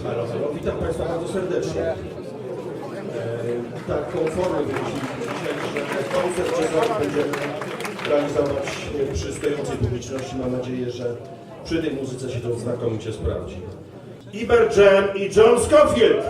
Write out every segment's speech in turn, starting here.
Halo, halo. Witam Państwa bardzo serdecznie. Taką formę wymyśliliśmy dzisiaj, że koncert jazzowy będziemy realizować przy stojącej publiczności. Mam nadzieję, że przy tej muzyce się to znakomicie sprawdzi. Überjam i John Scofield!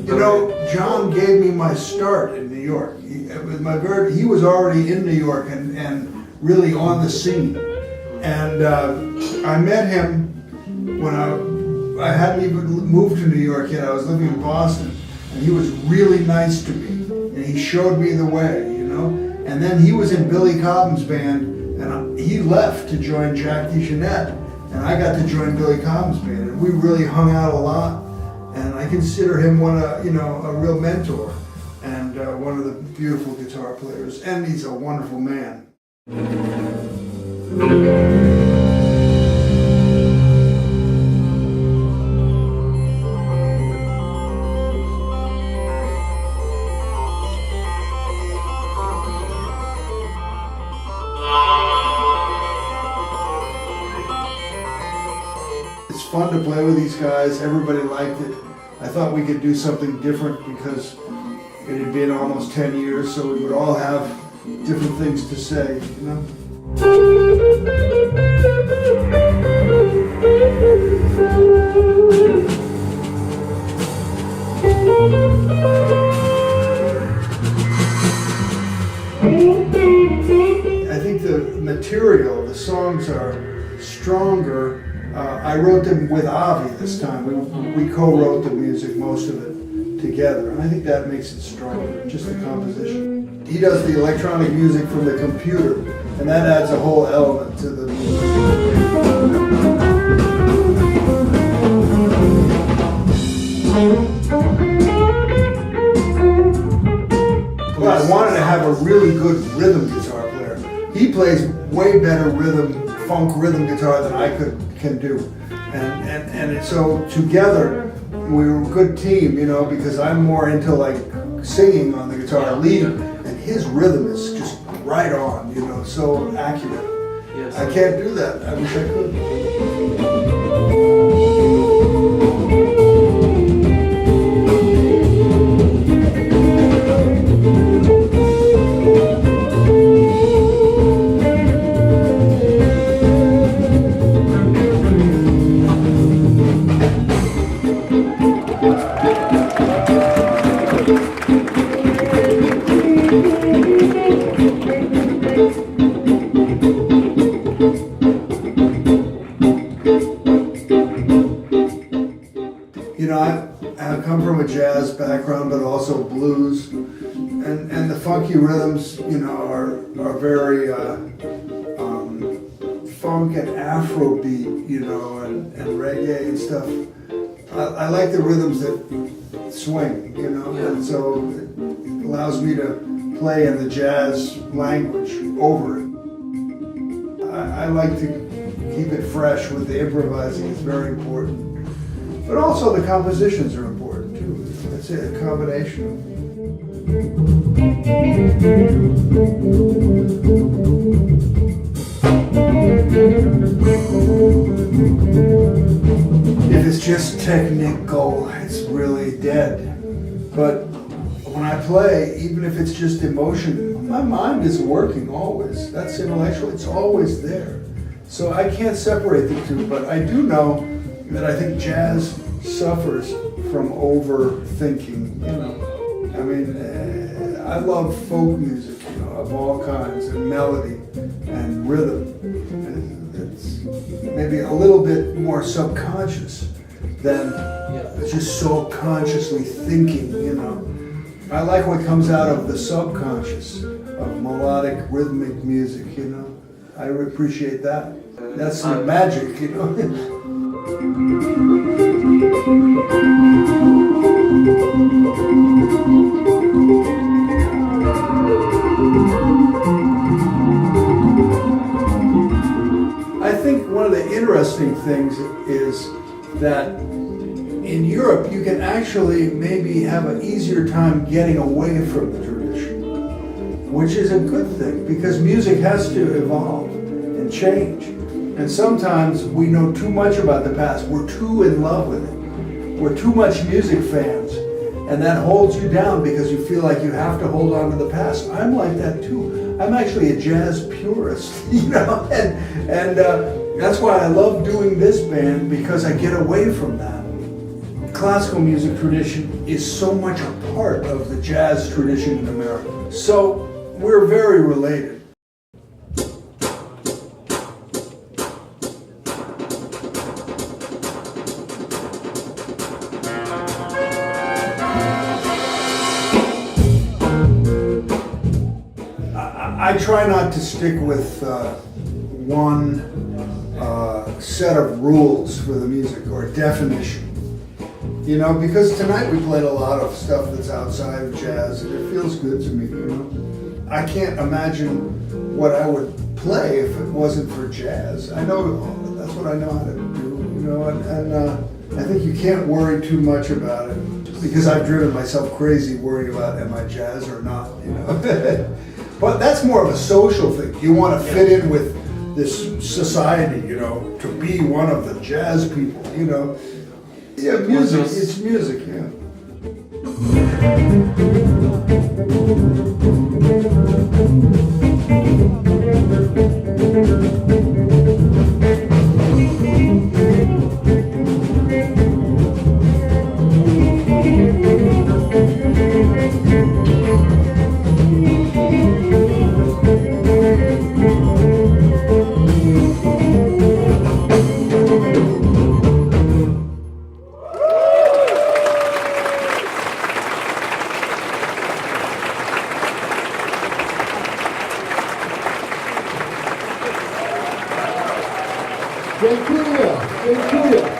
You know, John gave me my start in New York. He was already in New York and really on the scene. And I met him when I hadn't even moved to New York yet. I was living in Boston, and he was really nice to me. And he showed me the way, you know. And then he was in Billy Cobham's band, and he left to join Jack DeJohnette, and I got to join Billy Cobham's band, and we really hung out a lot. And I consider him a real mentor, and one of the beautiful guitar players, and he's a wonderful man. It's fun to play with these guys. Everybody liked it. I thought we could do something different because it had been almost 10 years, so we would all have different things to say, you know? I think the material, the songs are stronger. I wrote them with Avi this time. We co-wrote the music, most of it, together. And I think that makes it stronger, just the composition. He does the electronic music from the computer, and that adds a whole element to the music. Well, I wanted to have a really good rhythm guitar player. He plays way better funk rhythm guitar than I can do, and so together we were a good team, you know, because I'm more into like singing on the guitar lead, and his rhythm is just right on, you know, so accurate. Yes. I can't do that. I wish I could. You know, I come from a jazz background, but also blues, and the funky rhythms, you know, are very funk and Afrobeat, you know, and reggae and stuff. I like the rhythms that swing, you know, and so it allows me to play in the jazz language over it. I like to keep it fresh with the improvising. It's very important. But also the compositions are important too. It's a combination. If it's just technical, it's really dead. But when I play, even if it's just emotion, my mind is working always. That's intellectual, it's always there. So I can't separate the two, but I do know that I think jazz suffers from overthinking, you know. I mean, I love folk music, you know, of all kinds, and melody and rhythm. And it's maybe a little bit more subconscious than just so consciously thinking, you know. I like what comes out of the subconscious of melodic, rhythmic music, you know. I appreciate that. That's the magic, you know. I think one of the interesting things is that in Europe you can actually maybe have an easier time getting away from the tradition, which is a good thing because music has to evolve and change. And sometimes we know too much about the past. We're too in love with it. We're too much music fans. And that holds you down because you feel like you have to hold on to the past. I'm like that too. I'm actually a jazz purist, you know, and that's why I love doing this band because I get away from that. Classical music tradition is so much a part of the jazz tradition in America. So we're very related. I try not to stick with one set of rules for the music or definition. You know, because tonight we played a lot of stuff that's outside of jazz and it feels good to me, you know. I can't imagine what I would play if it wasn't for jazz. I know that's what I know how to do, you know, and I think you can't worry too much about it because I've driven myself crazy worrying about am I jazz or not, you know. But that's more of a social thing. You want to fit in with this society, you know, to be one of the jazz people, you know. Yeah, music, it's music, yeah. Dziękuję, dziękuję.